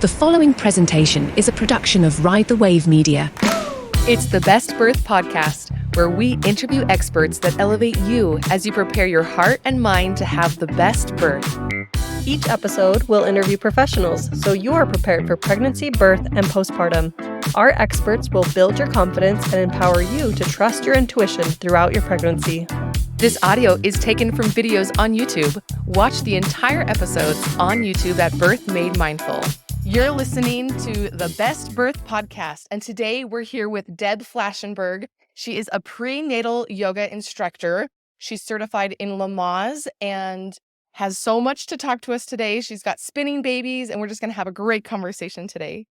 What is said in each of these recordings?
The following presentation is a production of Ride the Wave Media. It's the Best Birth Podcast, where we interview experts that elevate you as you prepare your heart and mind to have the best birth. Each episode will interview professionals so you are prepared for pregnancy, birth, and postpartum. Our experts will build your confidence and empower you to trust your intuition throughout your pregnancy. This audio is taken from videos on YouTube. Watch the entire episodes on YouTube at Birth Made Mindful. You're listening to the Best Birth Podcast, and today we're here with Deb Flashenberg. She is a prenatal yoga instructor. She's certified in Lamaze and has so much to talk to us today. She's got spinning babies, and we're just going to have a great conversation today.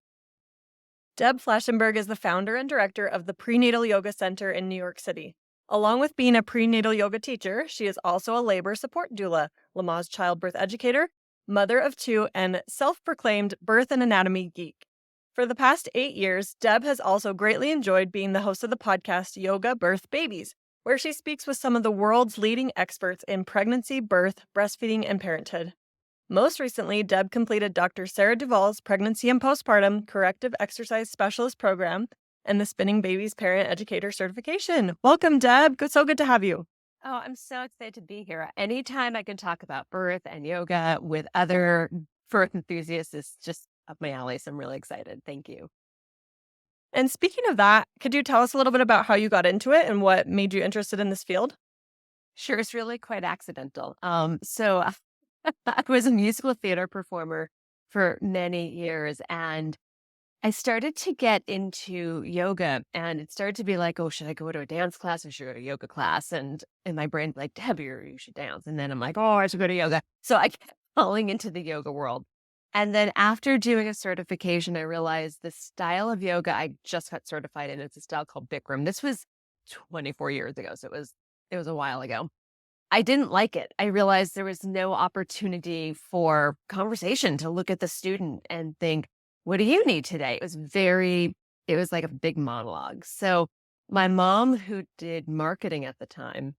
Deb Flashenberg is the founder and director of the Prenatal Yoga Center in New York City. Along with being a prenatal yoga teacher, she is also a labor support doula, Lamaze childbirth educator, mother of two, and self-proclaimed birth and anatomy geek. For the past 8 years, Deb has also greatly enjoyed being the host of the podcast Yoga Birth Babies, where she speaks with some of the world's leading experts in pregnancy, birth, breastfeeding, and parenthood. Most recently, Deb completed Dr. Sarah Duvall's Pregnancy and Postpartum Corrective Exercise Specialist Program and the Spinning Babies Parent Educator Certification. Welcome, Deb. So good to have you. Oh, I'm so excited to be here. Anytime I can talk about birth and yoga with other birth enthusiasts is just up my alley, so I'm really excited. Thank you. And speaking of that, could you tell us a little bit about how you got into it and what made you interested in this field? Sure, it's really quite accidental. So I was a musical theater performer for many years, and I started to get into yoga, and it started to be like, oh, should I go to a dance class or should I go to a yoga class? And in my brain, like, Deb, you should dance. And then I'm like, oh, I should go to yoga. So I kept falling into the yoga world. And then after doing a certification, I realized the style of yoga I just got certified in, it's a style called Bikram. This was 24 years ago, so it was a while ago. I didn't like it. I realized there was no opportunity for conversation to look at the student and think, what do you need today? It was like a big monologue. So my mom, who did marketing at the time,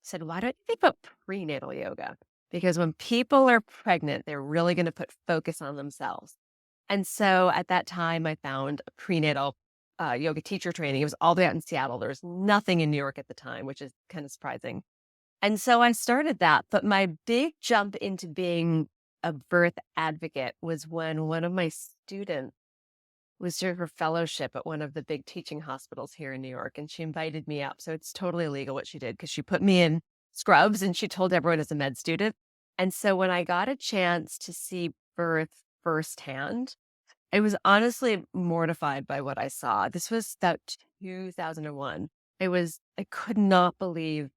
said, why don't you think about prenatal yoga? Because when people are pregnant, they're really going to put focus on themselves. And so at that time, I found a prenatal yoga teacher training. It was all the way out in Seattle. There was nothing in New York at the time, which is kind of surprising. And so I started that. But my big jump into being a birth advocate was when one of my students was doing her fellowship at one of the big teaching hospitals here in New York. And she invited me up. So it's totally illegal what she did, because she put me in scrubs and she told everyone as a med student. And so when I got a chance to see birth firsthand, I was honestly mortified by what I saw. This was about 2001. I could not believe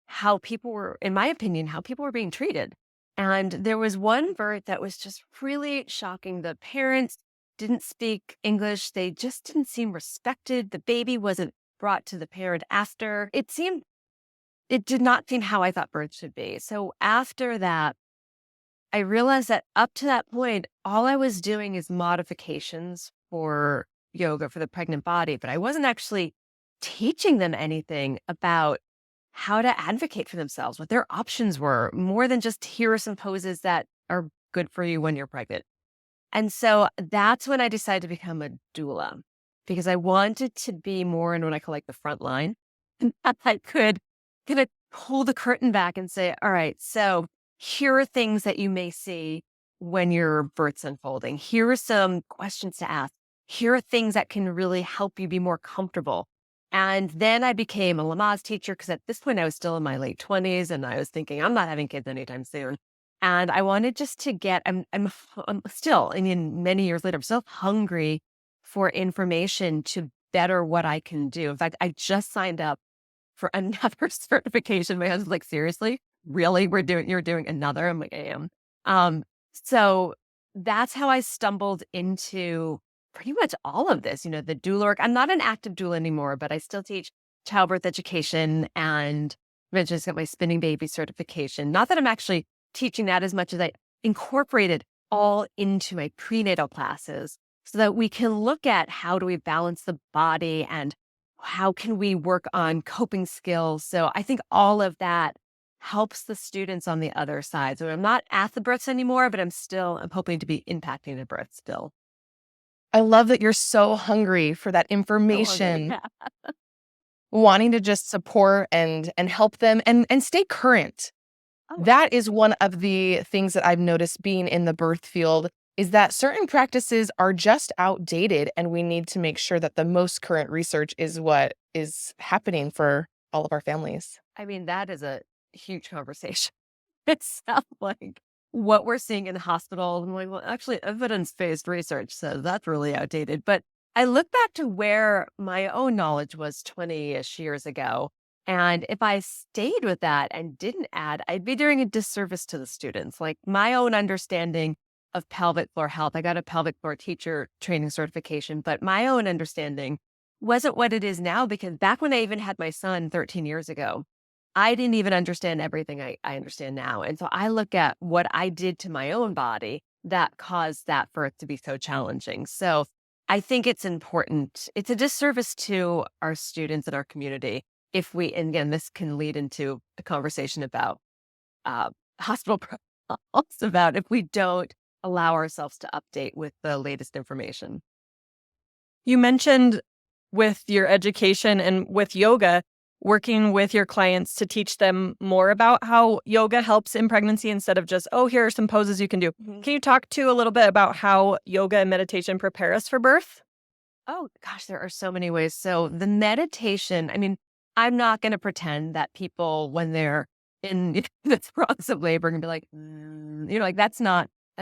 how people were, in my opinion, how people were being treated. And there was one birth that was just really shocking. The parents didn't speak English. They just didn't seem respected. The baby wasn't brought to the parent after. It did not seem how I thought birth should be. So after that, I realized that up to that point, all I was doing is modifications for yoga for the pregnant body, but I wasn't actually teaching them anything about how to advocate for themselves, what their options were, more than just here are some poses that are good for you when you're pregnant. And so that's when I decided to become a doula, because I wanted to be more in what I call like the front line. And I could kind of pull the curtain back and say, all right, so here are things that you may see when your birth's unfolding. Here are some questions to ask. Here are things that can really help you be more comfortable. And then I became a Lamaze teacher, because at this point I was still in my late 20s and I was thinking, I'm not having kids anytime soon. And I wanted just to I'm still, I mean, many years later, I'm still hungry for information to better what I can do. In fact, I just signed up for another certification. My husband's like, seriously? Really? You're doing another? I'm like, I am. So that's how I stumbled into pretty much all of this, the doula work. I'm not an active doula anymore, but I still teach childbirth education, and I just got my spinning baby certification. Not that I'm actually teaching that as much as I incorporated all into my prenatal classes so that we can look at how do we balance the body and how can we work on coping skills. So I think all of that helps the students on the other side. So I'm not at the births anymore, but I'm hoping to be impacting the birth still. I love that you're so hungry for that So information, hungry. wanting to just support and help them and stay current. Oh, That is one of the things that I've noticed being in the birth field is that certain practices are just outdated, and we need to make sure that the most current research is what is happening for all of our families. I mean, that is a huge conversation. It sounds like what we're seeing in hospitals. I'm like, well, actually, evidence-based research says that's really outdated. But I look back to where my own knowledge was 20-ish years ago. And if I stayed with that and didn't add, I'd be doing a disservice to the students. Like my own understanding of pelvic floor health, I got a pelvic floor teacher training certification, but my own understanding wasn't what it is now because back when I even had my son 13 years ago, I didn't even understand everything I understand now. And so I look at what I did to my own body that caused that birth to be so challenging. So I think it's important. It's a disservice to our students and our community if we, and again, this can lead into a conversation about hospital protocols, about if we don't allow ourselves to update with the latest information. You mentioned with your education and with yoga, working with your clients to teach them more about how yoga helps in pregnancy instead of just, oh, here are some poses you can do. Mhm. Can you talk to a little bit about how yoga and meditation prepare us for birth? Oh, gosh, there are so many ways. So the meditation, I mean, I'm not going to pretend that people, when they're in the throes of labor, are going to be like, like that's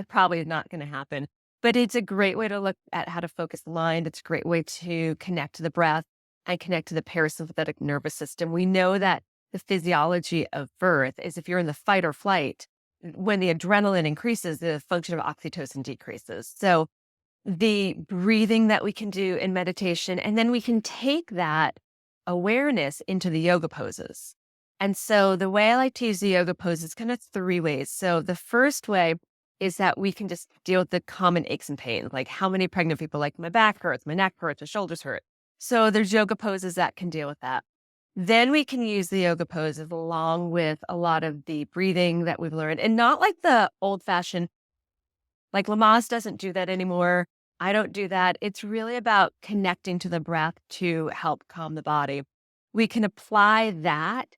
probably not going to happen. But it's a great way to look at how to focus the mind. It's a great way to connect to the breath and connect to the parasympathetic nervous system. We know that the physiology of birth is if you're in the fight or flight, when the adrenaline increases, the function of oxytocin decreases. So the breathing that we can do in meditation, and then we can take that awareness into the yoga poses. And so the way I like to use the yoga poses is kind of three ways. So the first way is that we can just deal with the common aches and pains, like how many pregnant people like my back hurts, my neck hurts, my shoulders hurt. So there's yoga poses that can deal with that. Then we can use the yoga poses along with a lot of the breathing that we've learned, and not like the old fashioned, like Lamaze doesn't do that anymore. I don't do that. It's really about connecting to the breath to help calm the body. We can apply that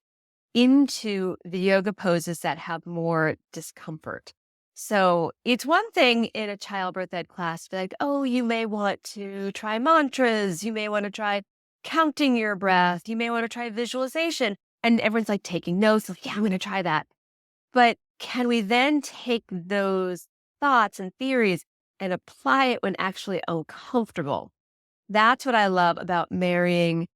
into the yoga poses that have more discomfort. So it's one thing in a childbirth ed class to be like, oh, you may want to try mantras. You may want to try counting your breath. You may want to try visualization. And everyone's like taking notes. Like, yeah, I'm going to try that. But can we then take those thoughts and theories and apply it when actually uncomfortable? That's what I love about marrying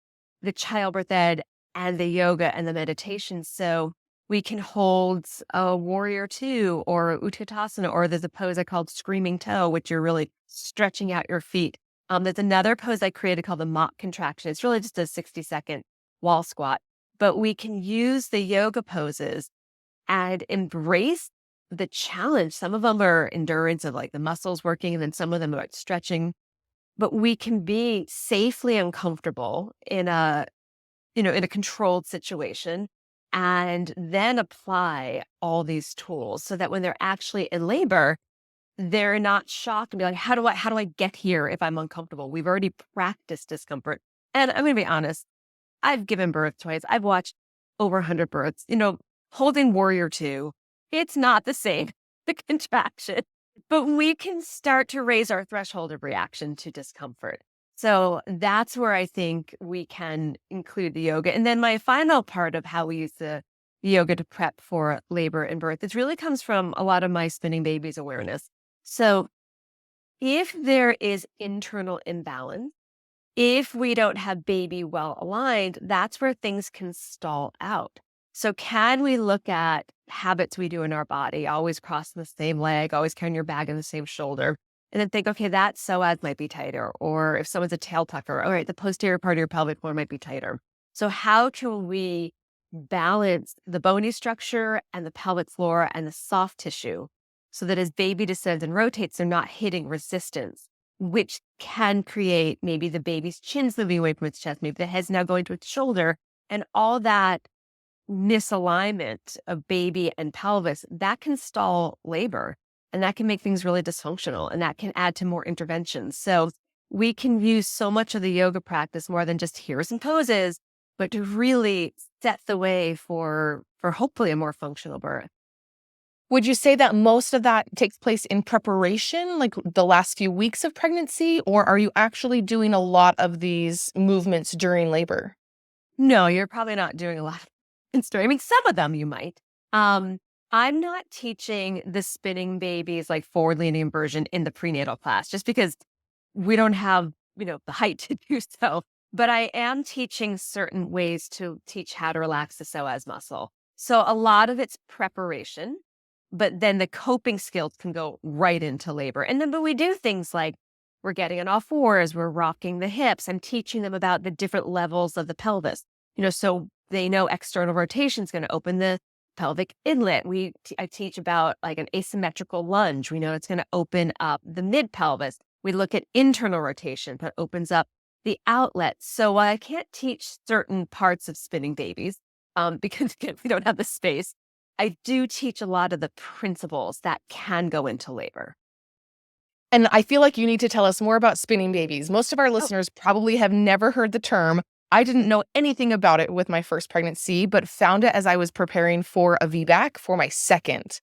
the childbirth ed and the yoga and the meditation. So we can hold a warrior two or utkatasana, or there's a pose I called screaming toe, which you're really stretching out your feet. There's another pose I created called the mock contraction. It's really just a 60-second wall squat, but we can use the yoga poses and embrace the challenge. Some of them are endurance of like the muscles working, and then some of them are stretching, but we can be safely uncomfortable in a controlled situation and then apply all these tools so that when they're actually in labor, they're not shocked and be like, how do I get here if I'm uncomfortable? We've already practiced discomfort. And I'm going to be honest, I've given birth twice. I've watched over 100 births, holding warrior two. It's not the same, the contraction, but we can start to raise our threshold of reaction to discomfort. So that's where I think we can include the yoga. And then my final part of how we use the yoga to prep for labor and birth, it really comes from a lot of my spinning babies awareness. So if there is internal imbalance, if we don't have baby well aligned, that's where things can stall out. So can we look at habits we do in our body, always crossing the same leg, always carrying your bag on the same shoulder, and then think, okay, that psoas might be tighter. Or if someone's a tail tucker, all right, the posterior part of your pelvic floor might be tighter. So how can we balance the bony structure and the pelvic floor and the soft tissue so that as baby descends and rotates, they're not hitting resistance, which can create maybe the baby's chin's moving away from its chest, maybe the head's now going to its shoulder, and all that misalignment of baby and pelvis, that can stall labor and that can make things really dysfunctional and that can add to more interventions. So we can use so much of the yoga practice more than just here's some poses, but to really set the way for hopefully a more functional birth. Would you say that most of that takes place in preparation, like the last few weeks of pregnancy, or are you actually doing a lot of these movements during labor? No, you're probably not doing a lot of I mean, some of them you might. I'm not teaching the spinning babies like forward leaning inversion in the prenatal class just because we don't have, the height to do so. But I am teaching certain ways to teach how to relax the psoas muscle. So a lot of it's preparation, but then the coping skills can go right into labor. And then, but we do things like we're getting on all fours, we're rocking the hips. I'm teaching them about the different levels of the pelvis, so they know external rotation is going to open the pelvic inlet. I teach about like an asymmetrical lunge. We know it's going to open up the mid pelvis. We look at internal rotation that opens up the outlet. So while I can't teach certain parts of spinning babies because we don't have the space, I do teach a lot of the principles that can go into labor. And I feel like you need to tell us more about spinning babies. Most of our listeners probably have never heard the term. I didn't know anything about it with my first pregnancy, but found it as I was preparing for a VBAC for my second.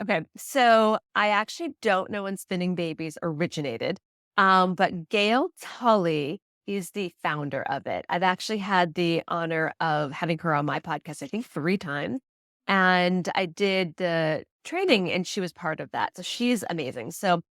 Okay, so I actually don't know when spinning babies originated, but Gail Tully is the founder of it. I've actually had the honor of having her on my podcast, I think 3 times. And I did the training and she was part of that. So she's amazing. So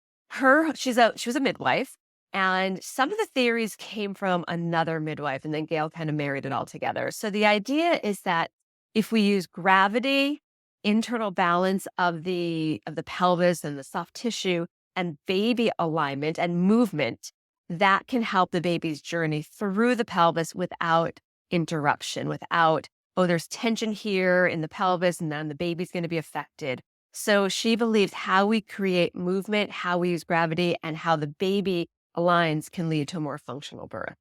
she was a midwife. And some of the theories came from another midwife, and then Gail kind of married it all together. So the idea is that if we use gravity, internal balance of the pelvis and the soft tissue, and baby alignment and movement, that can help the baby's journey through the pelvis without interruption, without, there's tension here in the pelvis, and then the baby's going to be affected. So she believes how we create movement, how we use gravity, and how the baby aligns can lead to a more functional birth.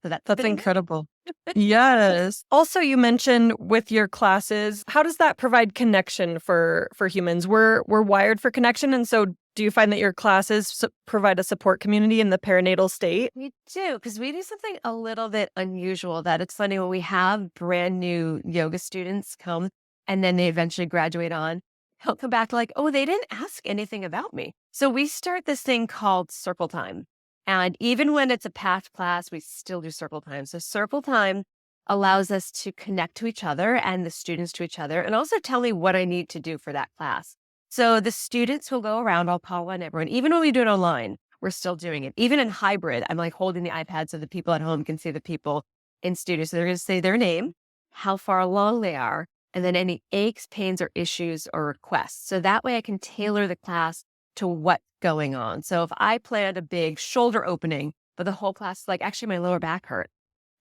So that's incredible. Yes. Also, you mentioned with your classes, how does that provide connection for humans? We're wired for connection. And so do you find that your classes provide a support community in the perinatal state? We do, because we do something a little bit unusual that it's funny when we have brand new yoga students come and then they eventually graduate on, he'll come back like, they didn't ask anything about me. So we start this thing called circle time. And even when it's a packed class, we still do circle time. So circle time allows us to connect to each other and the students to each other and also tell me what I need to do for that class. So the students will go around, I'll call on everyone. Even when we do it online, we're still doing it. Even in hybrid, I'm like holding the iPad so the people at home can see the people in studio. So they're going to say their name, how far along they are, and then any aches, pains, or issues or requests. So that way I can tailor the class to what's going on. So if I planned a big shoulder opening, but the whole class is like, actually, my lower back hurt,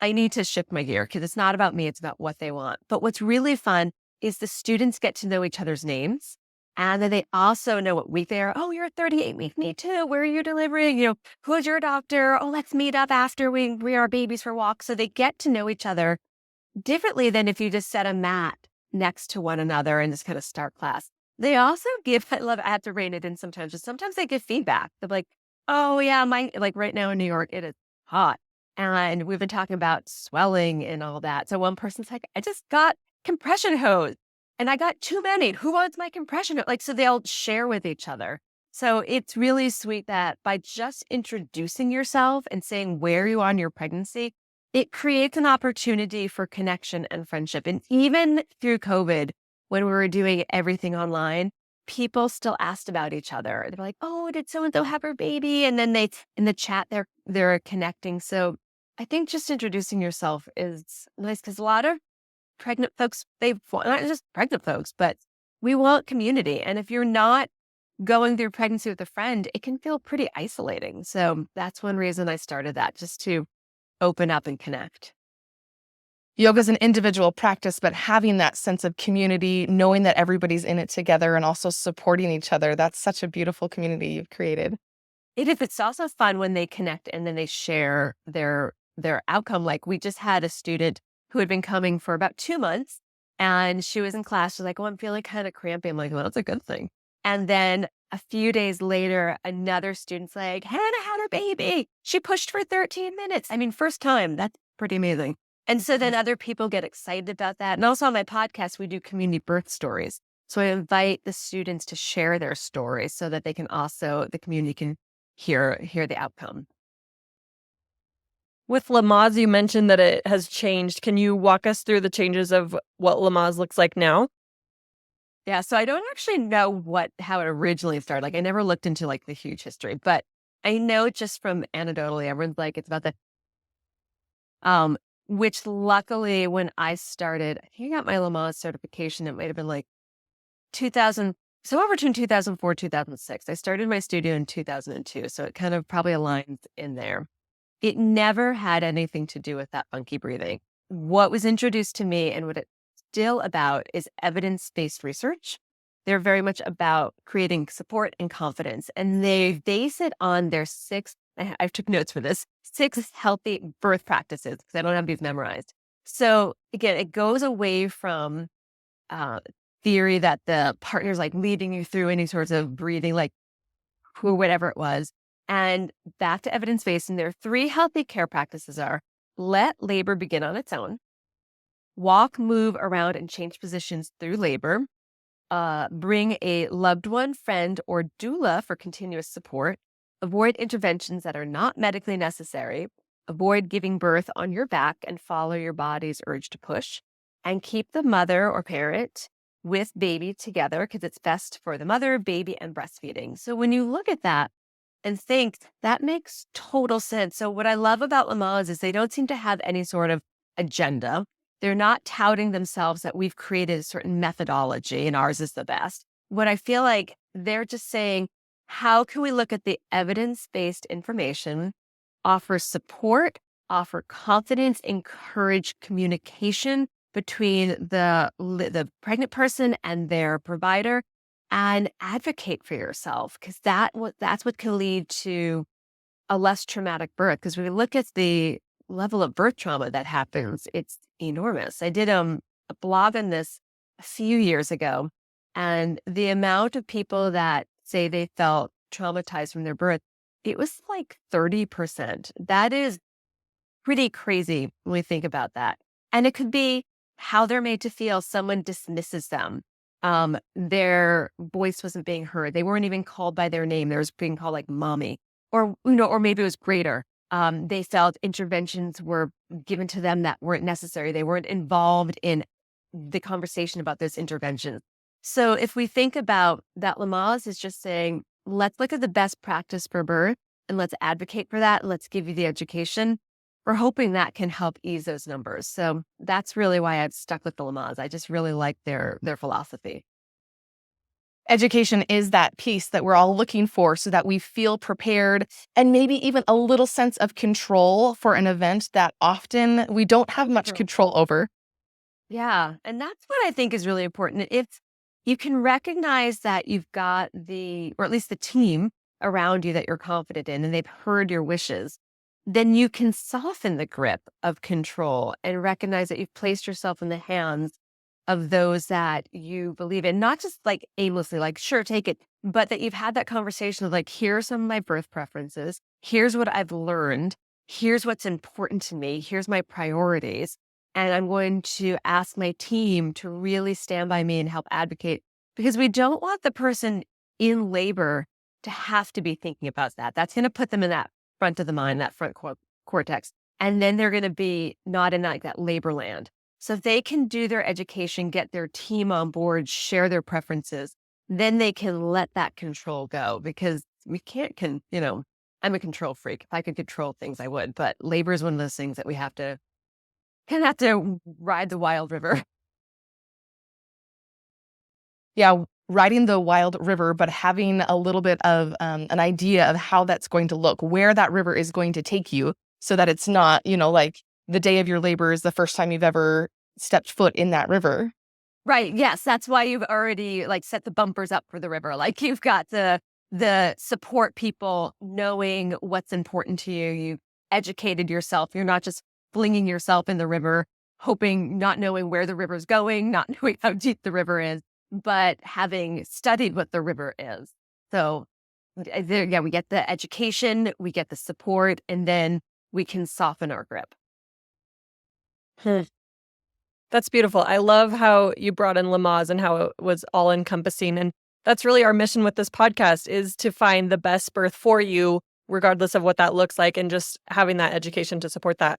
I need to shift my gear because it's not about me, it's about what they want. But what's really fun is the students get to know each other's names. And then they also know what week they are. Oh, you're at 38 week. Me too. Where are you delivering? Who's your doctor? Oh, let's meet up after we bring our babies for walks. So they get to know each other differently than if you just set a mat next to one another and just kind of start class. They also I have to rein it in sometimes, but sometimes they give feedback. They're like, oh yeah, like right now in New York, it is hot. And we've been talking about swelling and all that. So one person's like, I just got compression hose and I got too many. Who wants my compression hose? So they'll share with each other. So it's really sweet that by just introducing yourself and saying where you are in your pregnancy, it creates an opportunity for connection and friendship. And even through COVID, when we were doing everything online, people still asked about each other. They're like, oh, did so-and-so have her baby? And then in the chat, they're connecting. So I think just introducing yourself is nice because a lot of pregnant folks, not just pregnant folks, but we want community. And if you're not going through pregnancy with a friend, it can feel pretty isolating. So that's one reason I started that, just to open up and connect. Yoga is an individual practice, but having that sense of community, knowing that everybody's in it together and also supporting each other, that's such a beautiful community you've created. It is. It's also fun when they connect and then they share their outcome. Like we just had a student who had been coming for about 2 months. And she was in class. She's like, oh, I'm feeling kind of crampy. I'm like, well, that's a good thing. And then a few days later, another student's like, Hannah had her baby. She pushed for 13 minutes. I mean, first time. That's pretty amazing. And so then other people get excited about that. And also on my podcast, we do community birth stories. So I invite the students to share their stories so that they can also, the community can hear the outcome. With Lamaze, you mentioned that it has changed. Can you walk us through the changes of what Lamaze looks like now? Yeah, so I don't actually know how it originally started. Like I never looked into like the huge history, but I know just from anecdotally, everyone's like, it's about which luckily when I started, I think I got my Lamaze certification, it might have been like 2000, somewhere between 2004, 2006. I started my studio in 2002, so it kind of probably aligns in there. It never had anything to do with that funky breathing. What was introduced to me and what it's still about is evidence-based research. They're very much about creating support and confidence. And they base it on their I took notes for this, 6 healthy birth practices because I don't have these memorized. So again, it goes away from theory that the partner's like leading you through any sorts of breathing, like or whatever it was, and back to evidence-based. And their 3 healthy care practices are let labor begin on its own, walk, move around, and change positions through labor, bring a loved one, friend, or doula for continuous support, avoid interventions that are not medically necessary, avoid giving birth on your back and follow your body's urge to push, and keep the mother or parent with baby together because it's best for the mother, baby, and breastfeeding. So when you look at that and think, that makes total sense. So what I love about Lamaze is they don't seem to have any sort of agenda. They're not touting themselves that we've created a certain methodology and ours is the best. What I feel like they're just saying, how can we look at the evidence-based information, offer support, offer confidence, encourage communication between the pregnant person and their provider, and advocate for yourself, because that's what can lead to a less traumatic birth. Because when we look at the level of birth trauma that happens, it's enormous. I did a blog on this a few years ago, and the amount of people that say they felt traumatized from their birth, it was like 30%. That is pretty crazy when we think about that. And it could be how they're made to feel. Someone dismisses them. Their voice wasn't being heard. They weren't even called by their name. They was being called like mommy, or maybe it was greater. They felt interventions were given to them that weren't necessary. They weren't involved in the conversation about those interventions. So if we think about that, Lamaze is just saying, let's look at the best practice for birth and let's advocate for that. Let's give you the education. We're hoping that can help ease those numbers. So that's really why I've stuck with the Lamaze. I just really like their philosophy. Education is that piece that we're all looking for so that we feel prepared and maybe even a little sense of control for an event that often we don't have much control over. Yeah. And that's what I think is really important. If you can recognize that you've got or at least the team around you that you're confident in, and they've heard your wishes, then you can soften the grip of control and recognize that you've placed yourself in the hands of those that you believe in, not just like aimlessly, like, sure, take it, but that you've had that conversation of like, here's some of my birth preferences. Here's what I've learned. Here's what's important to me. Here's my priorities. And I'm going to ask my team to really stand by me and help advocate, because we don't want the person in labor to have to be thinking about that. That's going to put them in that front of the mind, that front cortex. And then they're going to be not in like that labor land. So if they can do their education, get their team on board, share their preferences, then they can let that control go, because we can't, I'm a control freak. If I could control things, I would. But labor is one of those things that we have to ride the wild river. Yeah, riding the wild river, but having a little bit of an idea of how that's going to look, where that river is going to take you, so that it's not, like the day of your labor is the first time you've ever stepped foot in that river. Right. Yes. That's why you've already like set the bumpers up for the river. Like you've got the support people knowing what's important to you. You've educated yourself. You're not just flinging yourself in the river hoping, not knowing where the river's going, not knowing how deep the river is, but having studied what the river is. So yeah, we get the education, we get the support, and then we can soften our grip. That's beautiful. I love how you brought in Lamaze and how it was all encompassing. And that's really our mission with this podcast, is to find the best birth for you, regardless of what that looks like, and just having that education to support that.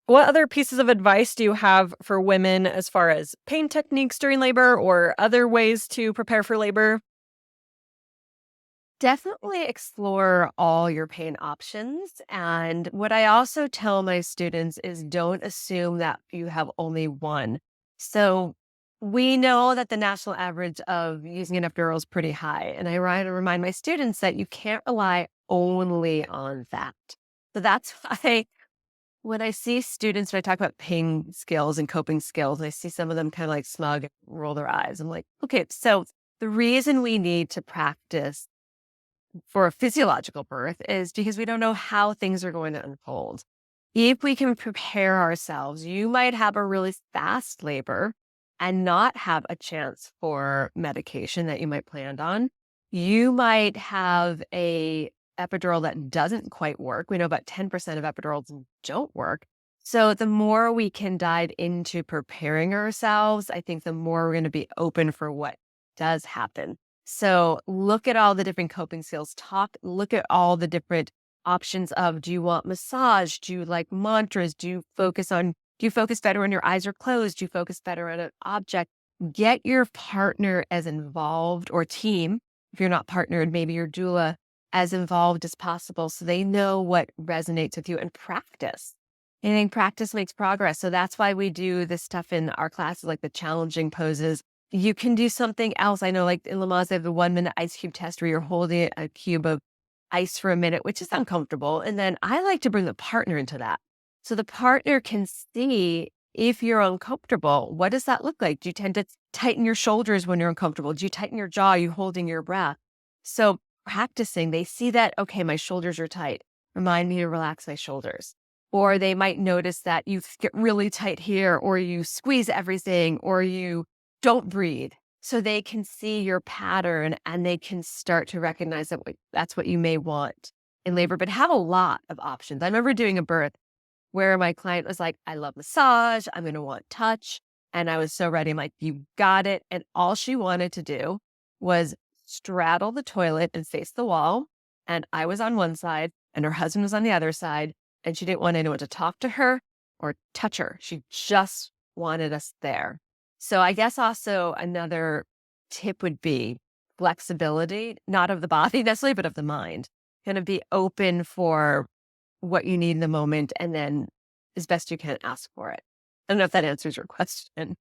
What other pieces of advice do you have for women as far as pain techniques during labor or other ways to prepare for labor? Definitely explore all your pain options. And what I also tell my students is don't assume that you have only one. So we know that the national average of using an epidural is pretty high. And I try to remind my students that you can't rely only on that. So that's why when I see students, when I talk about pain skills and coping skills, I see some of them kind of like smug and roll their eyes. I'm like, okay, so the reason we need to practice for a physiological birth is because we don't know how things are going to unfold. If we can prepare ourselves, you might have a really fast labor and not have a chance for medication that you might planned on. You might have a epidural that doesn't quite work. We know about 10% of epidurals don't work. So the more we can dive into preparing ourselves, I think the more we're going to be open for what does happen. So look at all the different coping skills. Look at all the different options of, do you want massage? Do you like mantras? Do you focus better when your eyes are closed? Do you focus better on an object? Get your partner as involved, or team. If you're not partnered, maybe your doula, as involved as possible so they know what resonates with you, and practice. I think practice makes progress. So that's why we do this stuff in our classes, like the challenging poses. You can do something else. I know, like in Lamaze, they have the 1-minute ice cube test where you're holding a cube of ice for a minute, which is uncomfortable. And then I like to bring the partner into that. So the partner can see if you're uncomfortable, what does that look like? Do you tend to tighten your shoulders when you're uncomfortable? Do you tighten your jaw? Are you holding your breath? So practicing, they see that, okay, my shoulders are tight. Remind me to relax my shoulders. Or they might notice that you get really tight here, or you squeeze everything, or you don't breathe. So they can see your pattern and they can start to recognize that that's what you may want in labor, but have a lot of options. I remember doing a birth where my client was like, I love massage. I'm going to want touch. And I was so ready. I'm like, you got it. And all she wanted to do was straddle the toilet and face the wall. And I was on one side and her husband was on the other side. And she didn't want anyone to talk to her or touch her. She just wanted us there. So I guess also another tip would be flexibility, not of the body necessarily, but of the mind. Kind of be open for what you need in the moment, and then as best you can ask for it. I don't know if that answers your question.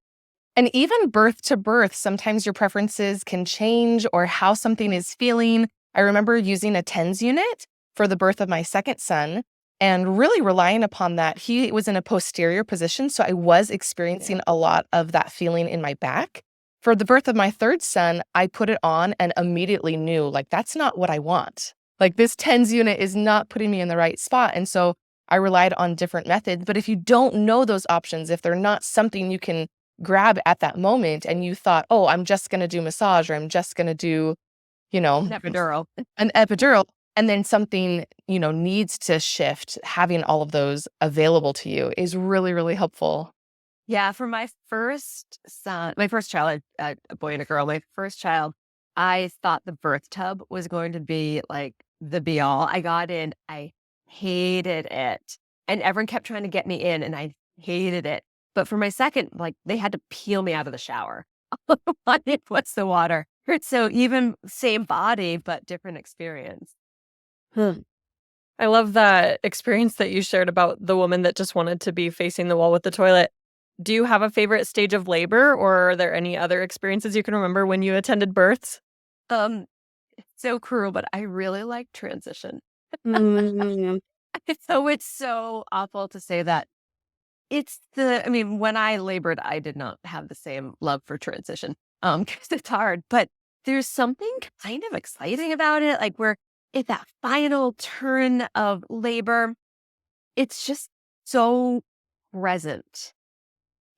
And even birth to birth, sometimes your preferences can change or how something is feeling. I remember using a TENS unit for the birth of my second son and really relying upon that. He was in a posterior position, so I was experiencing a lot of that feeling in my back. For the birth of my third son, I put it on and immediately knew, like, that's not what I want. Like, this TENS unit is not putting me in the right spot. And so I relied on different methods. But if you don't know those options, if they're not something you can grab at that moment, and you thought, oh, I'm just going to do massage, or I'm just going to do, An epidural. an epidural, and then something, needs to shift, having all of those available to you is really, really helpful. Yeah, for my first son, my first child, a boy and a girl, my first child, I thought the birth tub was going to be like the be all. I got in, I hated it. And everyone kept trying to get me in, and I hated it. But for my second, like, they had to peel me out of the shower. What's the water? So even same body, but different experience. I love that experience that you shared about the woman that just wanted to be facing the wall with the toilet. Do you have a favorite stage of labor, or are there any other experiences you can remember when you attended births? It's so cruel, but I really like transition. Mm. So it's so awful to say that. When I labored, I did not have the same love for transition, because it's hard, but there's something kind of exciting about it. Like, we're at that final turn of labor. It's just so present.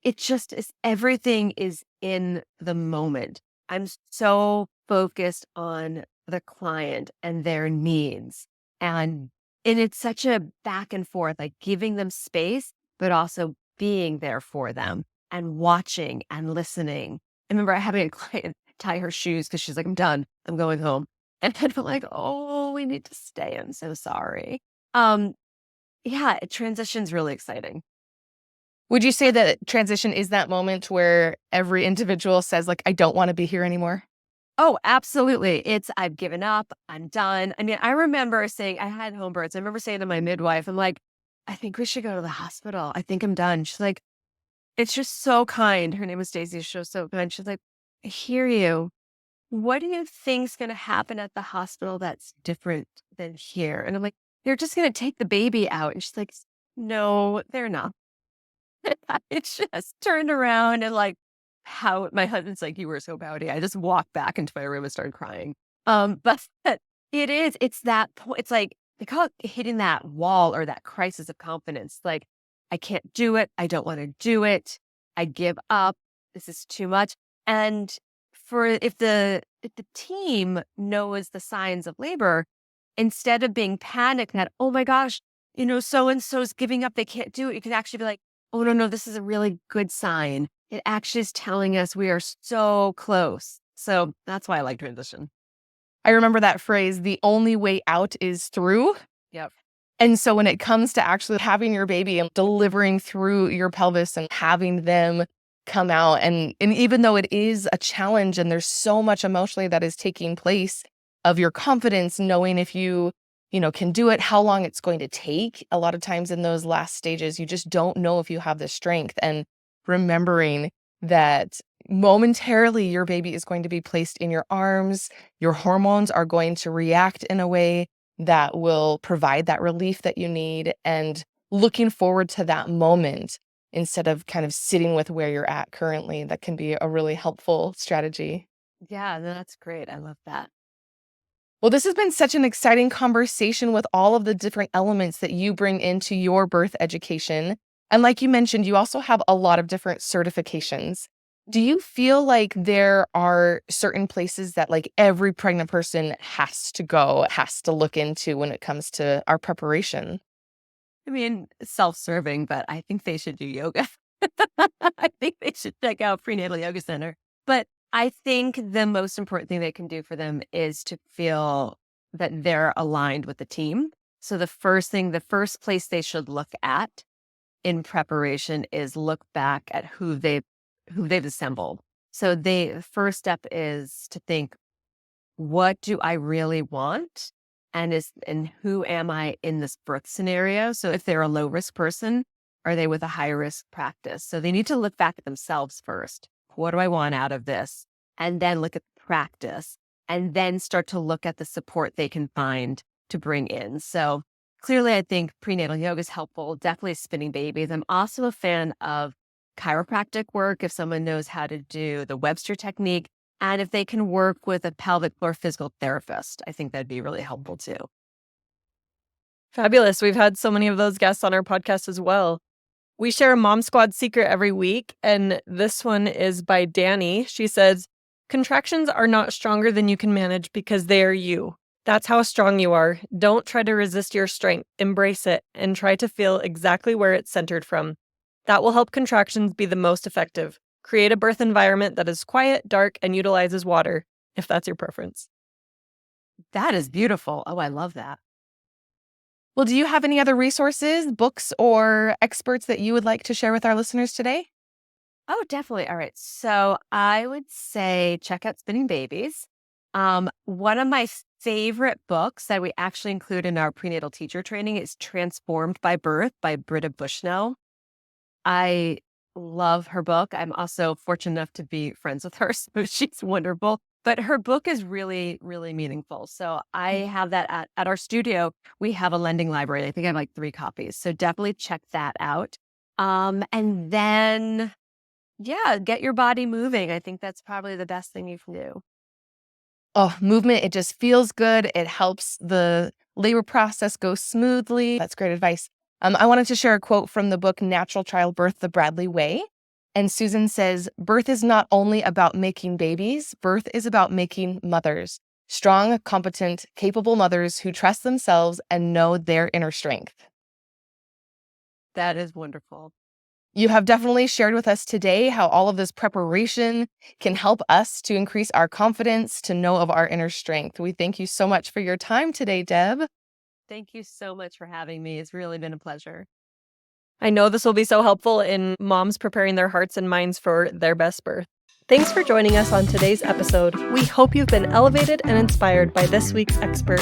it just is, everything is in the moment. I'm so focused on the client and their needs. And it's such a back and forth, like giving them space, but also being there for them and watching and listening. I remember having a client tie her shoes because she's like, I'm done. I'm going home. And then I'm like, oh, we need to stay. I'm so sorry. Um, yeah, transition's really exciting. Would you say that transition is that moment where every individual says, like, I don't want to be here anymore? Oh, absolutely. I've given up. I'm done. I mean, I remember saying, I had home births. I remember saying to my midwife, I'm like, I think we should go to the hospital. I think I'm done. She's like, it's just so kind. Her name was Daisy. She was so kind. She's like, I hear you. What do you think's going to happen at the hospital that's different than here? And I'm like, they're just going to take the baby out. And she's like, no, they're not. I just turned around and like, how my husband's like, you were so pouty. I just walked back into my room and started crying. But it's that point. It's like, they call it hitting that wall or that crisis of confidence. Like, I can't do it. I don't want to do it. I give up. This is too much. And if the team knows the signs of labor, instead of being panicked that, oh my gosh, so and so's giving up, they can't do it, you can actually be like, oh no, this is a really good sign. It actually is telling us we are so close. So that's why I like transition. I remember that phrase, the only way out is through. Yep. And so when it comes to actually having your baby and delivering through your pelvis and having them come out, and even though it is a challenge and there's so much emotionally that is taking place of your confidence, knowing if you can do it, how long it's going to take. A lot of times in those last stages, you just don't know if you have the strength, and remembering that momentarily your baby is going to be placed in your arms, your hormones are going to react in a way that will provide that relief that you need, and looking forward to that moment instead of kind of sitting with where you're at currently. That can be a really helpful strategy. Yeah, no, that's great. I love that. Well, this has been such an exciting conversation with all of the different elements that you bring into your birth education. And like you mentioned, you also have a lot of different certifications. Do you feel like there are certain places that like every pregnant person has to look into when it comes to our preparation? I mean, self-serving, but I think they should do yoga. I think they should check out Prenatal Yoga Center. But I think the most important thing they can do for them is to feel that they're aligned with the team. So the first place they should look at in preparation is look back at who they've assembled. So the first step is to think, what do I really want? And who am I in this birth scenario? So if they're a low risk person, are they with a high risk practice? So they need to look back at themselves first. What do I want out of this? And then look at the practice, and then start to look at the support they can find to bring in. So clearly, I think prenatal yoga is helpful, definitely spinning babies. I'm also a fan of chiropractic work if someone knows how to do the Webster technique, and if they can work with a pelvic floor physical therapist. I think that'd be really helpful too. Fabulous. We've had so many of those guests on our podcast as well. We share a Mom Squad secret every week, and this one is by Danny. She says, contractions are not stronger than you can manage because they are you. That's how strong you are. Don't try to resist your strength. Embrace it and try to feel exactly where it's centered from. That will help contractions be the most effective. Create a birth environment that is quiet, dark, and utilizes water, if that's your preference. That is beautiful. Oh, I love that. Well, do you have any other resources, books, or experts that you would like to share with our listeners today? Oh, definitely. All right. So I would say check out Spinning Babies. One of my favorite books that we actually include in our prenatal teacher training is Transformed by Birth by Britta Bushnell. I love her book. I'm also fortunate enough to be friends with her, so she's wonderful. But her book is really, really meaningful. So I have that at our studio. We have a lending library. I think I have like 3 copies. So definitely check that out. And then, yeah, get your body moving. I think that's probably the best thing you can do. Oh, movement, it just feels good. It helps the labor process go smoothly. That's great advice. I wanted to share a quote from the book Natural Childbirth, The Bradley Way. And Susan says, birth is not only about making babies, birth is about making mothers. Strong, competent, capable mothers who trust themselves and know their inner strength. That is wonderful. You have definitely shared with us today how all of this preparation can help us to increase our confidence, to know of our inner strength. We thank you so much for your time today, Deb. Thank you so much for having me. It's really been a pleasure. I know this will be so helpful in moms preparing their hearts and minds for their best birth. Thanks for joining us on today's episode. We hope you've been elevated and inspired by this week's expert.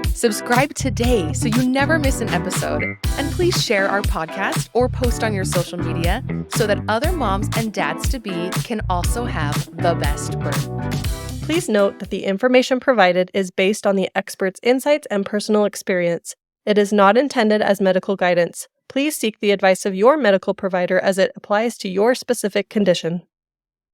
Subscribe today so you never miss an episode. And please share our podcast or post on your social media so that other moms and dads-to-be can also have the best birth. Please note that the information provided is based on the expert's insights and personal experience. It is not intended as medical guidance. Please seek the advice of your medical provider as it applies to your specific condition.